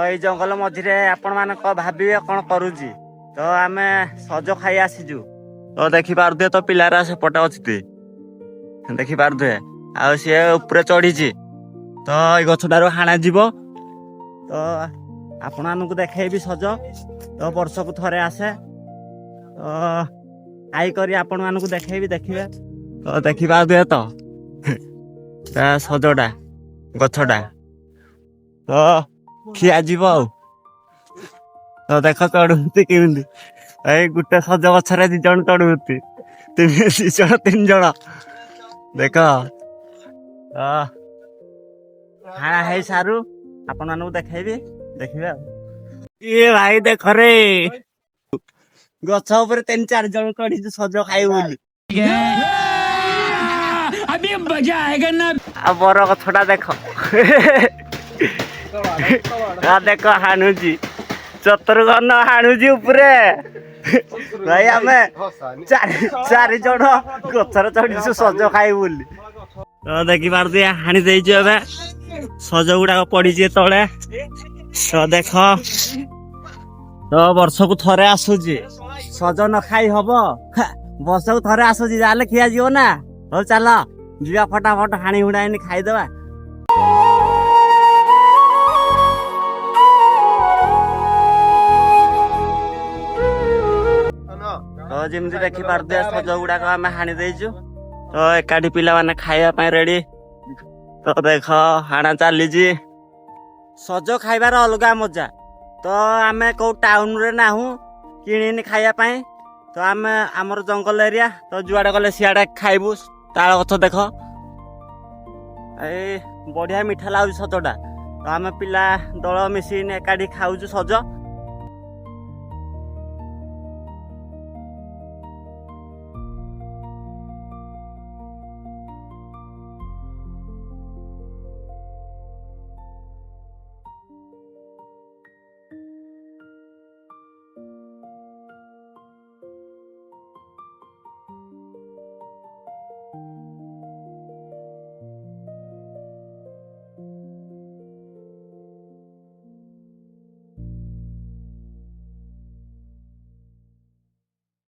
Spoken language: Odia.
ଏଇ ଜଙ୍ଗଲ ମଝିରେ ଆପଣ ମାନଙ୍କ ଭାବିବେ କଣ କରୁଛି ତ ଆମେ ସଜ ଖାଇ ଆସିଛୁ ତ ଦେଖିପାରୁଥିବେ ତ ପିଲାରା ସେପଟେ ଅଛି ଦେଖିପାରୁଥିବେ ଆଉ ସିଏ ଉପରେ ଚଢିଛି ତ ଏଇ ଗଛଟାରୁ ହାଣା ଯିବ ତ ଆପଣ ମାନଙ୍କୁ ଦେଖେଇବି ସଜ ତ ବର୍ଷକୁ ଥରେ ଆସେ ତ ଖାଇ କରି ଆପଣ ମାନଙ୍କୁ ଦେଖେଇବି ଦେଖିବେ ତ ଦେଖିପାରୁଥିବେ ତ ସଜଟା ଗଛଟା ତ ଖିଆ ଯିବ ଆଉ ତ ଦେଖ ଚଢୁଛନ୍ତି କେମିତି ଏଇ ଗୋଟେ ସଜ ଗଛରେ 2 ଜଣ ଚଢୁଛନ୍ତି 3 ଜଣ ଦେଖ ହାଣା ହେଇ ସାରୁ ଆପଣ ମାନଙ୍କୁ ଦେଖେଇବି ଦେଖିବେ ଆଉ ଇଏ ଭାଇ ଦେଖରେ ଗଛ ଉପରେ 3-4 ଜଣ ଚଢିଛୁ ସଜ ଖାଇବୁ ବୋଲି ଆଉ ବର ଗଛଟା ଦେଖ ଦେଖ ହାଣୁଛି ଚତୁର୍ଗନ ହାଣୁଛି ଉପରେ ଭାଇ ଆମେ 4 ଜଣ ଗଛରେ ଚଢିଛୁ ସଜ ଖାଇବୁ ବୋଲି ତ ଦେଖିପାରୁଥିବେ ହାଣି ଦେଇଛୁ ଏବେ ସଜ ଗୁଡାକ ପଡିଛି ତଳେ ତ ଦେଖ ତ ବର୍ଷକୁ ଥରେ ଆସୁଛି ସଜ ନ ଖାଇ ହବ ବର୍ଷକୁ ଥରେ ଆସୁଛି ଯାହେଲେ ଖିଆ ଯିବ ନା ହଉ ଚାଲ ଯିବା ଫଟାଫଟ ହାଣି ହୁଡା ଏନି ଖାଇଦବା ତ ଯେମିତି ଦେଖିପାରୁଥିବେ ସଜ ଗୁଡାକ ଆମେ ହାଣି ଦେଇଛୁ ତ ଏକାଠି ପିଲାମାନେ ଖାଇବା ପାଇଁ ରେଡି ତ ଦେଖ ହାଣା ଚାଲିଛି ସଜ ଖାଇବାର ଅଲଗା ମଜା ତ ଆମେ କୋଉ ଟାଉନରେ ନାହୁଁ କିଣିନି ଖାଇବା ପାଇଁ ତ ଆମେ ଆମର ଜଙ୍ଗଲ ଏରିଆ ତ ଯୁଆଡେ ଗଲେ ସିଆଡେ ଖାଇବୁ ତାଳ ଗଛ ଦେଖ ଏଇ ବଢିଆ ମିଠା ଲାଗୁଛି ସଜଟା ତ ଆମେ ପିଲା ଦଳ ମିଶିକିନି ଏକାଠି ଖାଉଛୁ ସଜ